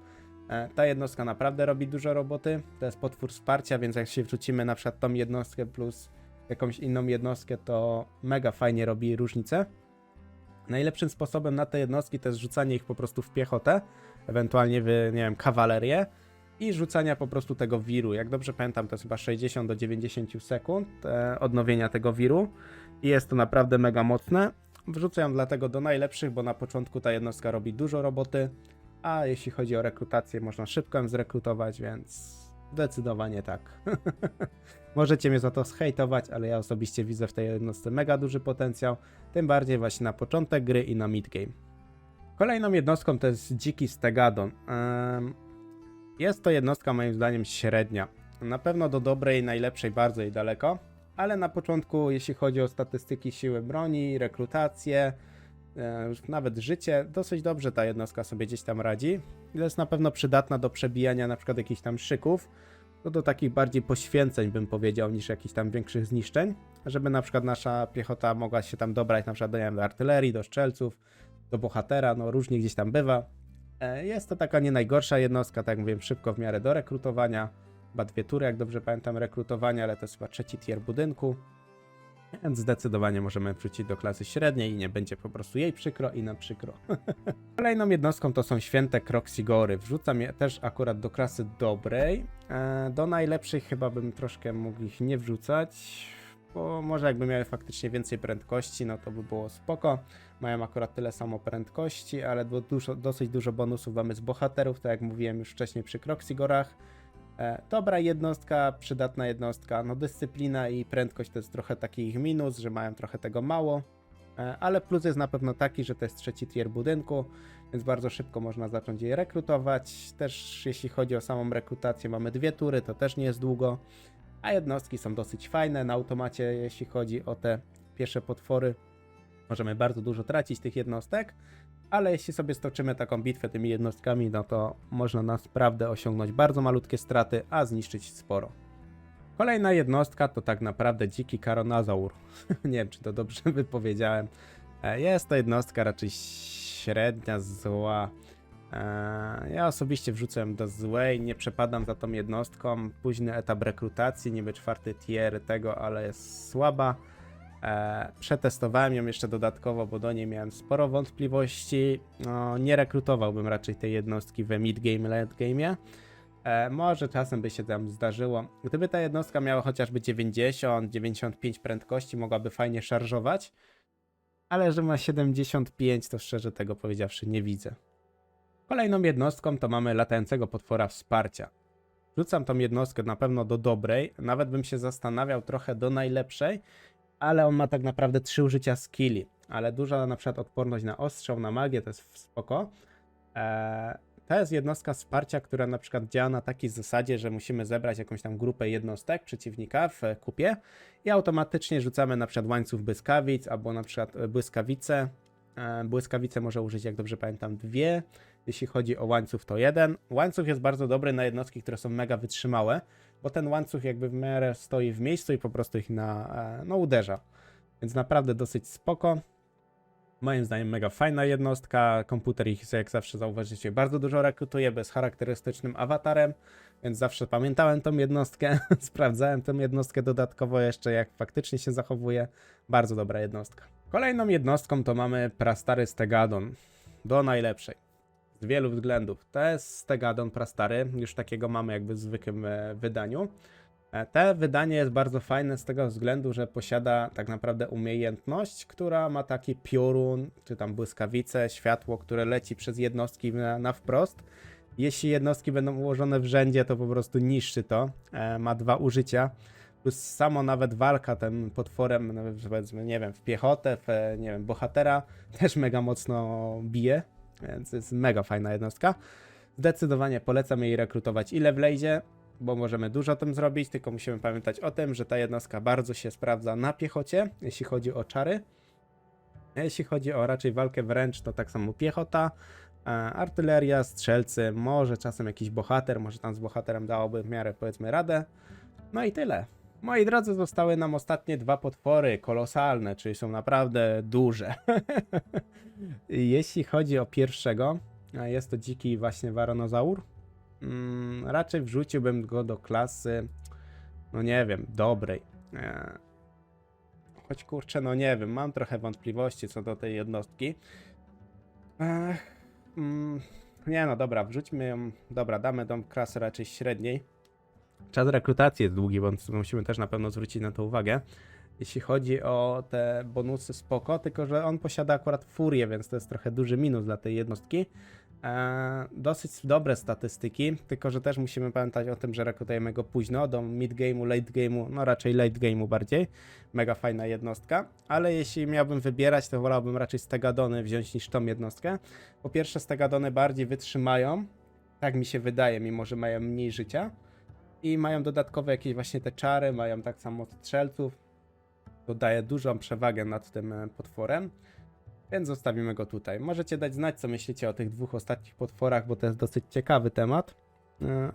Ta jednostka naprawdę robi dużo roboty, to jest potwór wsparcia, więc jak się wrzucimy na przykład tą jednostkę plus jakąś inną jednostkę, to mega fajnie robi różnicę. Najlepszym sposobem na te jednostki to jest rzucanie ich po prostu w piechotę, ewentualnie w, nie wiem, kawalerię i rzucania po prostu tego wiru. Jak dobrze pamiętam, to jest chyba 60 do 90 sekund odnowienia tego wiru i jest to naprawdę mega mocne. Wrzucę ją dlatego do najlepszych, bo na początku ta jednostka robi dużo roboty, a jeśli chodzi o rekrutację, można szybko ją zrekrutować, więc zdecydowanie tak. Możecie mnie za to zhejtować, ale ja osobiście widzę w tej jednostce mega duży potencjał, tym bardziej właśnie na początek gry i na midgame. Kolejną jednostką to jest Dziki Stegadon. Jest to jednostka moim zdaniem średnia. Na pewno do dobrej, najlepszej bardzo jej daleko, ale na początku jeśli chodzi o statystyki siły broni, rekrutację, nawet życie, dosyć dobrze ta jednostka sobie gdzieś tam radzi. Jest na pewno przydatna do przebijania na przykład jakichś tam szyków, to do takich bardziej poświęceń bym powiedział niż jakichś tam większych zniszczeń, żeby na przykład nasza piechota mogła się tam dobrać na przykład do artylerii, do strzelców, do bohatera, no różnie gdzieś tam bywa. Jest to taka nie najgorsza jednostka, tak jak mówiłem, szybko w miarę do rekrutowania. chyba 2 tury, jak dobrze pamiętam, rekrutowania, ale to jest chyba 3. tier budynku. Więc zdecydowanie możemy wrzucić do klasy średniej i nie będzie po prostu jej przykro i nam przykro. Kolejną jednostką to są święte Kroxigory. Wrzucam je też akurat do klasy dobrej. Do najlepszych chyba bym troszkę mógł ich nie wrzucać, bo może jakby miały faktycznie więcej prędkości, no to by było spoko. Mają akurat tyle samo prędkości, ale dosyć dużo bonusów mamy z bohaterów, tak jak mówiłem już wcześniej przy Kroxigorach. Dobra jednostka, przydatna jednostka, no dyscyplina i prędkość to jest trochę taki ich minus, że mają trochę tego mało, ale plus jest na pewno taki, że to jest 3. tier budynku, więc bardzo szybko można zacząć je rekrutować. Też jeśli chodzi o samą rekrutację, mamy 2 tury, to też nie jest długo, a jednostki są dosyć fajne na automacie, jeśli chodzi o te pierwsze potwory. Możemy bardzo dużo tracić tych jednostek, ale jeśli sobie stoczymy taką bitwę tymi jednostkami, no to można naprawdę osiągnąć bardzo malutkie straty, a zniszczyć sporo. Kolejna jednostka to tak naprawdę dziki Karonazaur. Nie wiem, czy to dobrze wypowiedziałem. Jest to jednostka raczej średnia, zła. Ja osobiście wrzucę do złej, nie przepadam za tą jednostką. Późny etap rekrutacji, niby 4. tier tego, ale jest słaba. Przetestowałem ją jeszcze dodatkowo, bo do niej miałem sporo wątpliwości. No, nie rekrutowałbym raczej tej jednostki we mid-game, late-game'ie. Może czasem by się tam zdarzyło. Gdyby ta jednostka miała chociażby 90-95 prędkości, mogłaby fajnie szarżować. Ale że ma 75, to szczerze tego powiedziawszy nie widzę. Kolejną jednostką to mamy latającego potwora wsparcia. Wrzucam tą jednostkę na pewno do dobrej, nawet bym się zastanawiał trochę do najlepszej, ale on ma tak naprawdę 3 użycia skilli, ale duża na przykład odporność na ostrzał, na magię, to jest spoko. To jest jednostka wsparcia, która na przykład działa na takiej zasadzie, że musimy zebrać jakąś tam grupę jednostek przeciwnika w kupie i automatycznie rzucamy na przykład łańcuch błyskawic albo na przykład błyskawice. Błyskawice może użyć, jak dobrze pamiętam, 2. Jeśli chodzi o łańcuch, to 1. Łańcuch jest bardzo dobry na jednostki, które są mega wytrzymałe, bo ten łańcuch jakby w miarę stoi w miejscu i po prostu ich uderza. Więc naprawdę dosyć spoko. Moim zdaniem mega fajna jednostka. Komputer ich, jak zawsze zauważycie, bardzo dużo rekrutuje, bez charakterystycznym awatarem, więc zawsze pamiętałem tą jednostkę. Sprawdzałem tę jednostkę dodatkowo jeszcze, jak faktycznie się zachowuje. Bardzo dobra jednostka. Kolejną jednostką to mamy prastary Stegadon. Do najlepszej. Z wielu względów. To jest Stegadon prastary, już takiego mamy jakby w zwykłym wydaniu. Te wydanie jest bardzo fajne z tego względu, że posiada tak naprawdę umiejętność, która ma taki piorun, czy tam błyskawice, światło, które leci przez jednostki na wprost. Jeśli jednostki będą ułożone w rzędzie, to po prostu niszczy to. Ma 2 użycia. Plus samo nawet walka tym potworem, nawet powiedzmy, nie wiem, w piechotę, nie wiem, bohatera, też mega mocno bije. Więc jest mega fajna jednostka. Zdecydowanie polecam jej rekrutować ile wlejdzie, bo możemy dużo tym zrobić, tylko musimy pamiętać o tym, że ta jednostka bardzo się sprawdza na piechocie, jeśli chodzi o czary. Jeśli chodzi o raczej walkę wręcz, to tak samo piechota, artyleria, strzelcy, może czasem jakiś bohater, może tam z bohaterem dałoby w miarę powiedzmy radę. No i tyle. Moi drodzy, zostały nam ostatnie 2 potwory, kolosalne, czyli są naprawdę duże. Jeśli chodzi o pierwszego, jest to dziki właśnie Varonozaur. Raczej wrzuciłbym go do klasy, no nie wiem, dobrej. Choć kurczę, no nie wiem, mam trochę wątpliwości co do tej jednostki. Nie no, dobra, wrzućmy ją, dobra, damy tą klasę raczej średniej. Czas rekrutacji jest długi, więc musimy też na pewno zwrócić na to uwagę. Jeśli chodzi o te bonusy, spoko, tylko że on posiada akurat furię, więc to jest trochę duży minus dla tej jednostki. Dosyć dobre statystyki, tylko że też musimy pamiętać o tym, że rekrutujemy go późno, do mid-game'u, late-game'u, no raczej late-game'u bardziej. Mega fajna jednostka, ale jeśli miałbym wybierać, to wolałbym raczej Stegadony wziąć niż tą jednostkę. Po pierwsze, Stegadony bardziej wytrzymają, tak mi się wydaje, mimo że mają mniej życia. I mają dodatkowe jakieś właśnie te czary, mają tak samo strzelców. To daje dużą przewagę nad tym potworem, więc zostawimy go tutaj. Możecie dać znać, co myślicie o tych 2 ostatnich potworach, bo to jest dosyć ciekawy temat,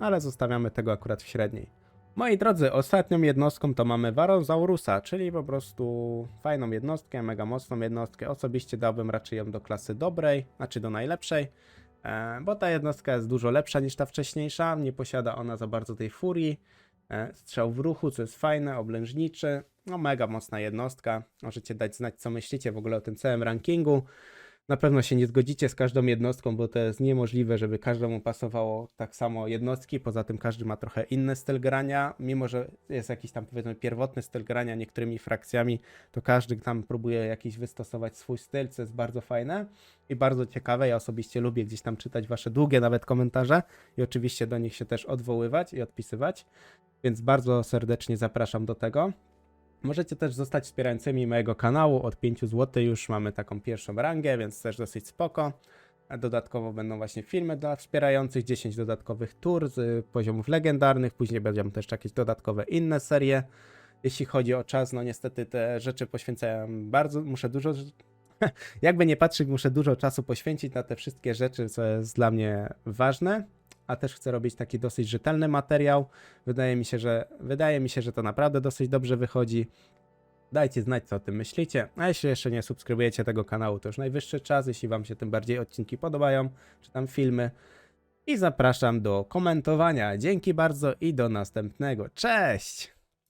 ale zostawiamy tego akurat w średniej. Moi drodzy, ostatnią jednostką to mamy Varosaurusa, czyli po prostu fajną jednostkę, mega mocną jednostkę. Osobiście dałbym raczej ją do klasy dobrej, znaczy do najlepszej. bo ta jednostka jest dużo lepsza niż ta wcześniejsza, nie posiada ona za bardzo tej furii. Strzał w ruchu, co jest fajne, oblężniczy, no mega mocna jednostka. Możecie dać znać, co myślicie w ogóle o tym całym rankingu. Na pewno się nie zgodzicie z każdą jednostką, bo to jest niemożliwe, żeby każdemu pasowało tak samo jednostki. Poza tym każdy ma trochę inny styl grania. Mimo że jest jakiś tam, powiedzmy, pierwotny styl grania niektórymi frakcjami, to każdy tam próbuje jakiś wystosować swój styl, co jest bardzo fajne i bardzo ciekawe. Ja osobiście lubię gdzieś tam czytać wasze długie nawet komentarze i oczywiście do nich się też odwoływać i odpisywać. Więc bardzo serdecznie zapraszam do tego. Możecie też zostać wspierającymi mojego kanału. Od 5 zł już mamy taką pierwszą rangę, więc też dosyć spoko. A dodatkowo będą właśnie filmy dla wspierających, 10 dodatkowych tur z poziomów legendarnych. Później będą też jakieś dodatkowe inne serie. Jeśli chodzi o czas, no niestety te rzeczy poświęcałem bardzo, muszę dużo, jakby nie patrzeć, muszę dużo czasu poświęcić na te wszystkie rzeczy, co jest dla mnie ważne. A też chcę robić taki dosyć rzetelny materiał. Wydaje mi się, że to naprawdę dosyć dobrze wychodzi. Dajcie znać, co o tym myślicie. A jeśli jeszcze nie subskrybujecie tego kanału, to już najwyższy czas, jeśli wam się tym bardziej odcinki podobają, czy tam filmy. I zapraszam do komentowania. Dzięki bardzo i do następnego. Cześć!